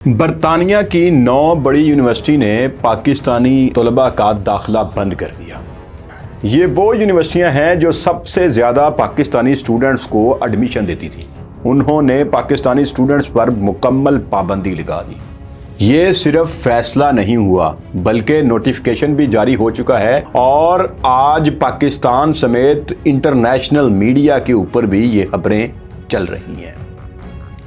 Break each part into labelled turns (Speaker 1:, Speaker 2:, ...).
Speaker 1: बरतानिया की 9 बड़ी यूनिवर्सिटी ने पाकिस्तानी तलबा का दाखिला बंद कर दिया। ये वो यूनिवर्सिटियां हैं जो सबसे ज़्यादा पाकिस्तानी स्टूडेंट्स को एडमिशन देती थी। उन्होंने पाकिस्तानी स्टूडेंट्स पर मुकम्मल पाबंदी लगा दी। ये सिर्फ फैसला नहीं हुआ बल्कि नोटिफिकेशन भी जारी हो चुका है और आज पाकिस्तान समेत इंटरनेशनल मीडिया के ऊपर भी ये खबरें चल रही हैं।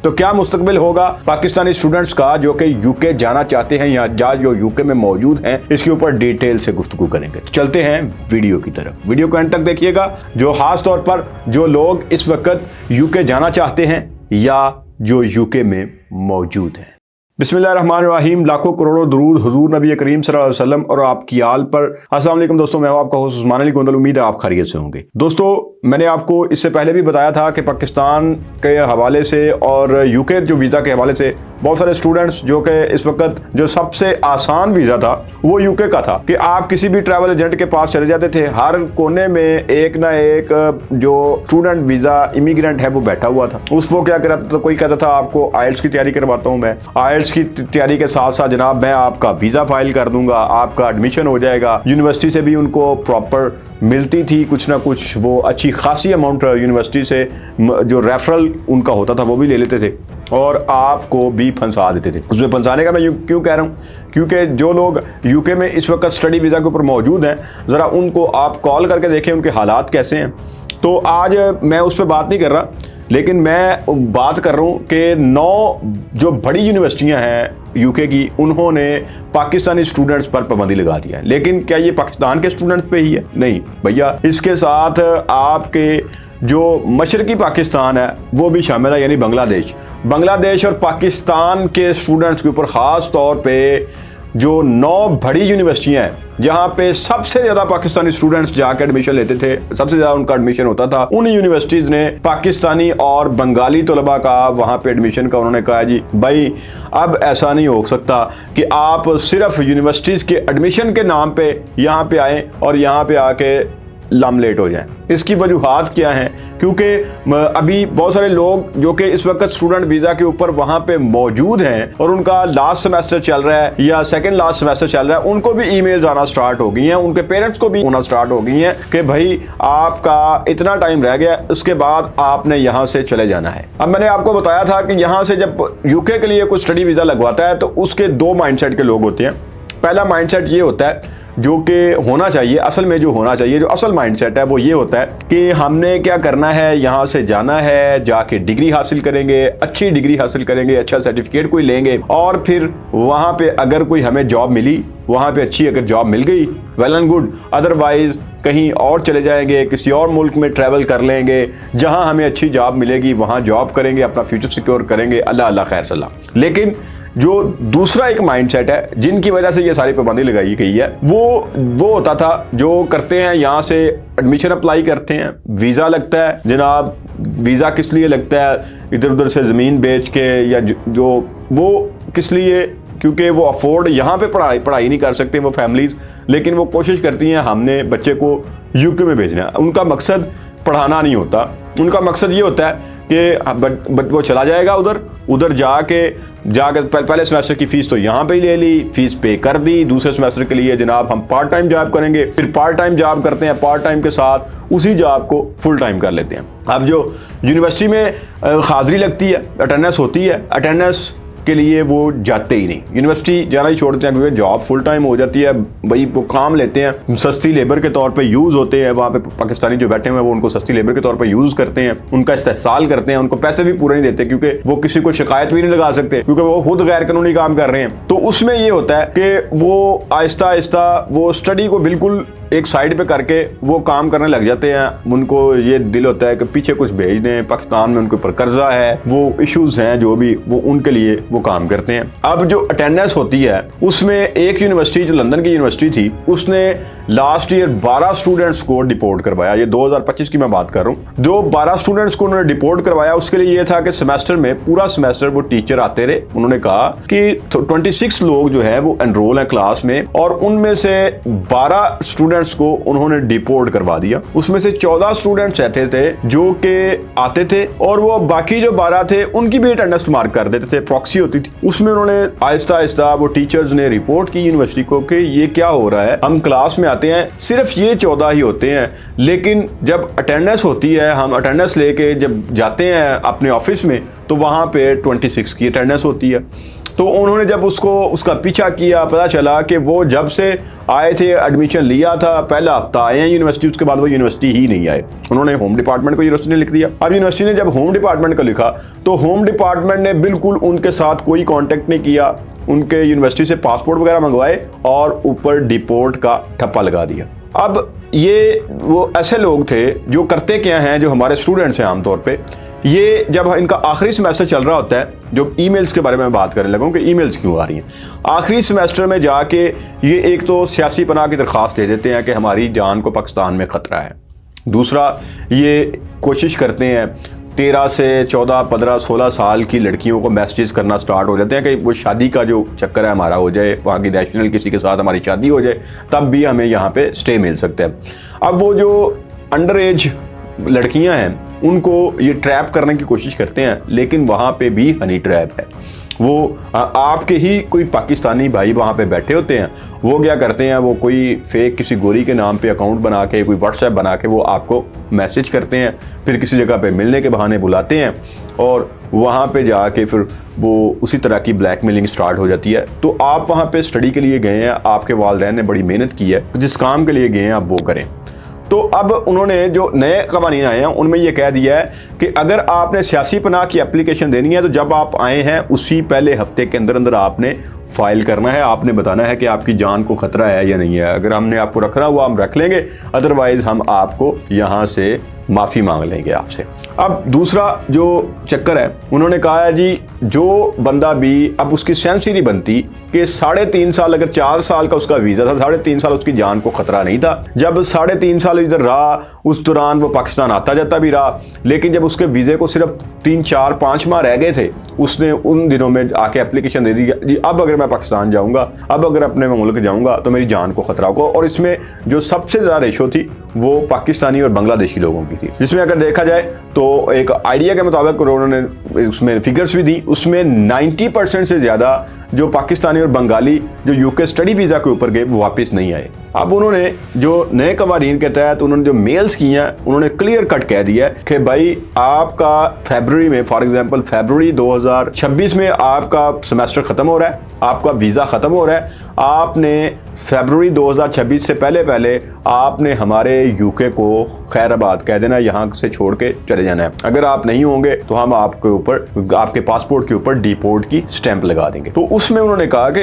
Speaker 1: तो क्या मुस्तकबिल होगा पाकिस्तानी स्टूडेंट्स का जो कि यूके जाना चाहते हैं या जो यूके में मौजूद हैं, इसके ऊपर डिटेल से गुफ्तगू करेंगे। तो चलते हैं वीडियो की तरफ। वीडियो को एंड तक देखिएगा। जो खास तौर पर जो लोग इस वक्त यूके जाना चाहते हैं या जो यूके में मौजूद हैं। बिस्मिल्लाहिर्रहमानिर्रहीम। लाखों करोड़ों दुरूद हुजूर नबी करीम सल्लल्लाहु अलैहि वसल्लम और आपकी आल पर। अस्सलाम वालेकुम दोस्तों, मैं हूं आपका होस्ट उस्मान अली गोंदल। उम्मीद है आप खैरियत से होंगे। दोस्तों, मैंने आपको इससे पहले भी बताया था कि पाकिस्तान के हवाले से और यूके जो वीज़ा के हवाले से बहुत सारे स्टूडेंट्स जो कि इस वक्त जो सबसे आसान वीज़ा था वो यूके का था कि आप किसी भी ट्रैवल एजेंट के पास चले जाते थे। हर कोने में एक ना एक जो स्टूडेंट वीज़ा इमिग्रेंट है वो बैठा हुआ था। वो क्या कराता था, कोई कहता था आपको आइल्स की तैयारी करवाता हूँ मैं, आइल्स की तैयारी के साथ साथ जनाब मैं आपका वीज़ा फाइल कर दूंगा, आपका एडमिशन हो जाएगा। यूनिवर्सिटी से भी उनको प्रॉपर मिलती थी कुछ ना कुछ, वो अच्छी खासी अमाउंट यूनिवर्सिटी से जो रेफरल उनका होता था वो भी ले लेते थे और आपको भी फंसा देते थे। उसमें फंसाने का मैं क्यों कह रहा हूँ, क्योंकि जो लोग यूके में इस वक्त स्टडी वीज़ा के ऊपर मौजूद हैं, ज़रा उनको आप कॉल करके देखें उनके हालात कैसे हैं। तो आज मैं उस पर बात नहीं कर रहा, लेकिन मैं बात कर रहा हूँ कि 9 जो बड़ी यूनिवर्सिटियाँ हैं यूके की, उन्होंने पाकिस्तानी स्टूडेंट्स पर पाबंदी लगा दिया है। लेकिन क्या ये पाकिस्तान के स्टूडेंट्स पे ही है? नहीं भैया, इसके साथ आपके जो मशरकी पाकिस्तान है वो भी शामिल है, यानी बांग्लादेश और पाकिस्तान के स्टूडेंट्स के ऊपर ख़ास तौर पे जो 9 बड़ी यूनिवर्सिटियाँ हैं जहाँ पे सबसे ज़्यादा पाकिस्तानी स्टूडेंट्स जाकर एडमिशन लेते थे, सबसे ज़्यादा उनका एडमिशन होता था, उन यूनिवर्सिटीज़ ने पाकिस्तानी और बंगाली तलबा का वहाँ पे एडमिशन का उन्होंने कहा जी भाई अब ऐसा नहीं हो सकता कि आप सिर्फ यूनिवर्सिटीज़ के एडमिशन के नाम पे यहाँ पे आएँ और यहाँ पे आके लेट हो जाएं। इसकी वजूहात क्या हैं? क्योंकि अभी बहुत सारे लोग जो कि इस वक्त स्टूडेंट वीज़ा के ऊपर वहाँ पे मौजूद हैं और उनका लास्ट सेमेस्टर चल रहा है या सेकंड लास्ट सेमेस्टर चल रहा है, उनको भी ईमेल्स आना स्टार्ट हो गई हैं, उनके पेरेंट्स को भी होना स्टार्ट हो गई हैं कि भाई आपका इतना टाइम रह गया, उसके बाद आपने यहाँ से चले जाना है। अब मैंने आपको बताया था कि यहाँ से जब यूके के लिए कोई स्टडी वीज़ा लगवाता है तो उसके 2 माइंडसेट के लोग होते हैं। पहला माइंडसेट ये होता है जो कि होना चाहिए, असल में जो होना चाहिए, जो असल माइंडसेट है वो ये होता है कि हमने क्या करना है, यहाँ से जाना है, जाके डिग्री हासिल करेंगे, अच्छी डिग्री हासिल करेंगे, अच्छा सर्टिफिकेट कोई लेंगे और फिर वहाँ पे अगर कोई हमें जॉब मिली, वहाँ पे अच्छी अगर जॉब मिल गई वेल एंड गुड, अदरवाइज कहीं और चले जाएंगे, किसी और मुल्क में ट्रैवल कर लेंगे, जहाँ हमें अच्छी जॉब मिलेगी वहाँ जॉब करेंगे, अपना फ्यूचर सिक्योर करेंगे, अल्लाह अल्लाह खैर सलाह। लेकिन जो दूसरा एक माइंडसेट है जिनकी वजह से ये सारी पाबंदी लगाई गई है वो होता था जो करते हैं यहाँ से एडमिशन अप्लाई करते हैं, वीज़ा लगता है जनाब। वीज़ा किस लिए लगता है? इधर उधर से ज़मीन बेच के या जो वो किस लिए, क्योंकि वो अफोर्ड यहाँ पे पढ़ाई नहीं कर सकते वो फैमिलीज़, लेकिन वो कोशिश करती हैं हमने बच्चे को यूके में भेजना है। उनका मकसद पढ़ाना नहीं होता, उनका मकसद ये होता है कि वो चला जाएगा उधर जाके पहले सेमेस्टर की फ़ीस तो यहाँ पे ही ले ली, फीस पे कर दी, दूसरे सेमेस्टर के लिए जनाब हम पार्ट टाइम जॉब करेंगे, फिर पार्ट टाइम जॉब करते हैं, पार्ट टाइम के साथ उसी जॉब को फुल टाइम कर लेते हैं। अब जो यूनिवर्सिटी में हाज़िरी लगती है, अटेंडेंस होती है, अटेंडेंस के लिए वो जाते ही नहीं, यूनिवर्सिटी जाना ही छोड़ते हैं क्योंकि जॉब फुल टाइम हो जाती है। भाई वो काम लेते हैं, सस्ती लेबर के तौर पे यूज़ होते हैं, वहाँ पे पाकिस्तानी जो बैठे हुए हैं वो उनको सस्ती लेबर के तौर पे यूज़ करते हैं, उनका इस्तेहसाल करते हैं, उनको पैसे भी पूरे नहीं देते क्योंकि वो किसी को शिकायत भी नहीं लगा सकते क्योंकि वो खुद गैर कानूनी काम कर रहे हैं। तो उसमें ये होता है कि वो आहिस्ता आहिस्ता वो स्टडी को बिल्कुल एक साइड पे करके वो काम करने लग जाते हैं। उनको ये दिल होता है कि पीछे कुछ भेज दें, पाकिस्तान में उनके ऊपर कर्जा है, वो इश्यूज हैं जो भी, वो उनके लिए वो काम करते हैं। अब जो अटेंडेंस होती है उसमें एक यूनिवर्सिटी जो लंदन की यूनिवर्सिटी थी उसने लास्ट ईयर 12 स्टूडेंट्स को डिपोर्ट करवाया। ये 2025 की मैं बात कर रहा हूँ। जो 12 स्टूडेंट्स को उन्होंने डिपोर्ट करवाया उसके लिए ये था कि सेमेस्टर में पूरा सेमेस्टर वो टीचर आते रहे। उन्होंने कहा कि 26 लोग जो है वो एनरोल है क्लास में और उनमें से 12 स्टूडेंट्स को उन्होंने डिपोर्ट करवा दिया। उसमें से 14 स्टूडेंट्स ऐसे थे जो कि आते थे और वो बाकी जो 12 थे उनकी भी अटेंडेंस मार्क कर देते थे, प्रॉक्सी होती थी। उसमें उन्होंने आहिस्ता आहिस्ता वो टीचर्स ने रिपोर्ट की यूनिवर्सिटी को कि ये क्या हो रहा है, हम क्लास में आते हैं सिर्फ ये 14 ही होते हैं, लेकिन जब अटेंडेंस होती है, हम अटेंडेंस लेके जब जाते हैं अपने ऑफिस में तो वहाँ पे 26 की अटेंडेंस होती है। तो उन्होंने जब उसका पीछा किया, पता चला कि वो जब से आए थे, एडमिशन लिया था, पहला हफ्ता आए हैं यूनिवर्सिटी, उसके बाद वो यूनिवर्सिटी ही नहीं आए। उन्होंने होम डिपार्टमेंट को यूनिवर्सिटी ने लिख दिया। अब यूनिवर्सिटी ने जब होम डिपार्टमेंट को लिखा तो होम डिपार्टमेंट ने बिल्कुल उनके साथ कोई कॉन्टेक्ट नहीं किया, उनके यूनिवर्सिटी से पासपोर्ट वगैरह मंगवाए और ऊपर डिपोर्ट का ठप्पा लगा दिया। अब ये वो ऐसे लोग थे जो करते क्या हैं, जो हमारे स्टूडेंट्स हैं आमतौर पे, ये जब इनका आखिरी सेमेस्टर चल रहा होता है, जो ईमेल्स के बारे में बात करने लगा हूँ कि ईमेल्स क्यों आ रही हैं, आखिरी सेमेस्टर में जाके ये एक तो सियासी पनाह की दरख्वास्त दे देते हैं कि हमारी जान को पाकिस्तान में ख़तरा है। दूसरा, ये कोशिश करते हैं 13 से 14, 15, 16 साल की लड़कियों को मैसेजेस करना स्टार्ट हो जाते हैं कि वो शादी का जो चक्कर है हमारा हो जाए, वहाँ की नेशनल किसी के साथ हमारी शादी हो जाए, तब भी हमें यहाँ पे स्टे मिल सकता है। अब वो जो अंडर एज लड़कियां हैं उनको ये ट्रैप करने की कोशिश करते हैं, लेकिन वहाँ पे भी हनी ट्रैप है। वो आपके ही कोई पाकिस्तानी भाई वहाँ पे बैठे होते हैं, वो क्या करते हैं, वो कोई फेक किसी गोरी के नाम पे अकाउंट बना के, कोई व्हाट्सएप बना के वो आपको मैसेज करते हैं, फिर किसी जगह पे मिलने के बहाने बुलाते हैं और वहाँ पे जाके फिर वो उसी तरह की ब्लैकमेलिंग स्टार्ट हो जाती है। तो आप वहाँ पे स्टडी के लिए गए हैं, आपके वालिदैन ने बड़ी मेहनत की है, जिस काम के लिए गए हैं आप वो करें। तो अब उन्होंने जो नए कवानीन आए हैं उनमें यह कह दिया है कि अगर आपने सियासी पनाह की एप्लीकेशन देनी है तो जब आप आए हैं उसी पहले हफ्ते के अंदर अंदर आपने फाइल करना है, आपने बताना है कि आपकी जान को खतरा है या नहीं है। अगर हमने आपको रखना हुआ हम रख लेंगे, अदरवाइज हम आपको यहाँ से माफ़ी मांग लेंगे आपसे। अब दूसरा जो चक्कर है, उन्होंने कहा है जी जो बंदा भी, अब उसकी सेंस ही नहीं बनती कि 3.5 साल, अगर 4 साल का उसका वीज़ा था, 3.5 साल उसकी जान को खतरा नहीं था। जब 3.5 साल इधर रहा, उस दौरान वो पाकिस्तान आता जाता भी रहा, लेकिन जब उसके वीज़े को सिर्फ 3, 4, 5 माह रह गए थे, उसने उन दिनों में आके एप्लीकेशन दे दी जी अब अगर मैं पाकिस्तान जाऊँगा, अब अगर अपने मुल्क जाऊँगा तो मेरी जान को खतरा होगा। और इसमें जो सबसे ज़्यादा रेशो थी वो पाकिस्तानी और बांग्लादेशी लोगों की थी, जिसमें अगर देखा जाए तो एक आइडिया के मुताबिक उन्होंने उसमें फिगर्स भी दी, उसमें 90% से ज़्यादा जो पाकिस्तानी और बंगाली जो यूके स्टडी वीज़ा के ऊपर गए वो वापस नहीं आए। अब उन्होंने जो नए कवानीन के तहत उन्होंने जो मेल्स किए हैं, उन्होंने क्लियर कट कह दिया है कि भाई आपका फरवरी में, फॉर एग्जांपल फरवरी 2026 में आपका सेमेस्टर ख़त्म हो रहा है, आपका वीज़ा ख़त्म हो रहा है, आपने फरवरी 2026 से पहले आपने हमारे यूके को खैराबाद कह देना, यहाँ से छोड़ के चले जाना है। अगर आप नहीं होंगे तो हम आपके ऊपर, आपके पासपोर्ट के ऊपर डिपोर्ट की स्टैंप लगा देंगे। तो उसमें उन्होंने कहा कि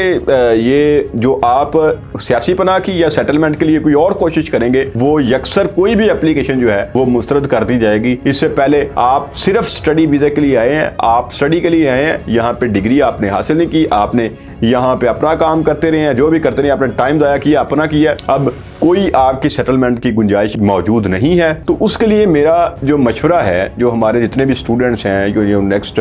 Speaker 1: ये जो आप सियासी पनाह की या सेटलमेंट के लिए कोई और कोशिश करेंगे, वो यकसर कोई भी एप्लीकेशन जो है वो मुस्तरद कर दी जाएगी। इससे पहले आप सिर्फ स्टडी वीज़ा के लिए आए हैं, आप स्टडी के लिए आए हैं, यहाँ पे डिग्री आपने हासिल नहीं की, आपने यहाँ पे अपना काम करते रहे हैं, जो भी करते रहे, आपने टाइम ज़ाया किया, अपना किया, अब कोई आपकी सेटलमेंट की गुंजाइश मौजूद नहीं है। तो उसके लिए मेरा जो मशवरा है, जो हमारे जितने भी स्टूडेंट्स हैं जो नेक्स्ट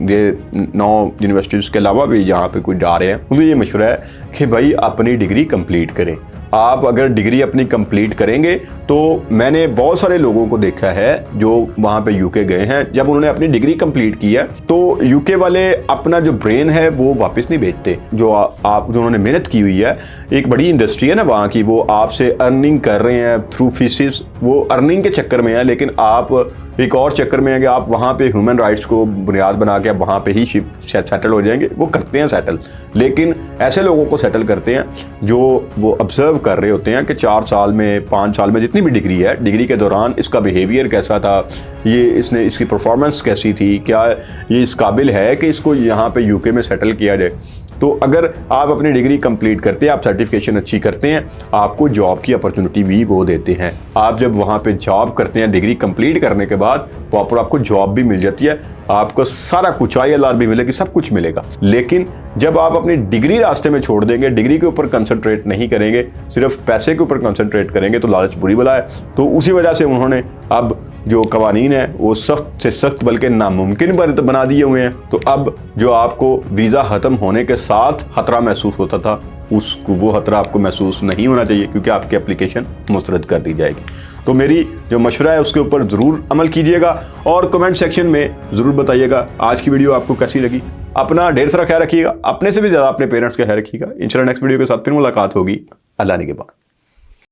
Speaker 1: ये 9 यूनिवर्सिटीज़ के अलावा भी यहाँ पे कोई जा रहे हैं, उनको ये मशवरा है कि भाई अपनी डिग्री कंप्लीट करें। आप अगर डिग्री अपनी कंप्लीट करेंगे तो मैंने बहुत सारे लोगों को देखा है जो वहाँ पे यूके गए हैं, जब उन्होंने अपनी डिग्री कंप्लीट की है तो यूके वाले अपना जो ब्रेन है वो वापस नहीं भेजते। जो उन्होंने मेहनत की हुई है, एक बड़ी इंडस्ट्री है ना वहाँ की, वो आपसे अर्निंग कर रहे हैं थ्रू फीसिस, वो अर्निंग के चक्कर में है, लेकिन आप एक और चक्कर में है कि आप वहाँ पे ह्यूमन राइट्स को बुनियाद बना के आप वहाँ पे ही सेटल हो जाएंगे। वो करते हैं सेटल, लेकिन ऐसे लोगों को सेटल करते हैं जो वो ऑब्जर्व कर रहे होते हैं कि 4 साल में, 5 साल में, जितनी भी डिग्री है, डिग्री के दौरान इसका बिहेवियर कैसा था, ये इसकी परफॉर्मेंस कैसी थी, क्या ये इस काबिल है कि इसको यहाँ पे यूके में सेटल किया जाए। तो अगर आप अपनी डिग्री कंप्लीट करते हैं, आप सर्टिफिकेशन अच्छी करते हैं, आपको जॉब की अपॉर्चुनिटी भी वो देते हैं। आप जब वहाँ पे जॉब करते हैं डिग्री कंप्लीट करने के बाद, प्रॉपर आपको जॉब भी मिल जाती है, आपको सारा कुछ ILR भी मिलेगी, सब कुछ मिलेगा। लेकिन जब आप अपनी डिग्री रास्ते में छोड़ देंगे, डिग्री के ऊपर कंसंट्रेट नहीं करेंगे, सिर्फ पैसे के ऊपर कंसंट्रेट करेंगे, तो लालच बुरी बला है। तो उसी वजह से उन्होंने अब जो कवानीन है वो सख्त से सख्त बल्कि नामुमकिन बना दिए हुए हैं। तो अब जो आपको वीज़ा ख़त्म होने के साथ खतरा महसूस होता था, उसको वो खतरा आपको महसूस नहीं होना चाहिए, क्योंकि आपकी एप्लीकेशन मुस्तरद कर दी जाएगी। तो मेरी जो मशवरा है उसके ऊपर ज़रूर अमल कीजिएगा और कमेंट सेक्शन में ज़रूर बताइएगा आज की वीडियो आपको कैसी लगी। अपना ढेर सारा ख्याल रखिएगा, अपने से भी ज़्यादा अपने पेरेंट्स का ख्याल रखिएगा। इंशाल्लाह नेक्स्ट वीडियो के साथ फिर मुलाकात होगी। अल्लाह ने के बाद।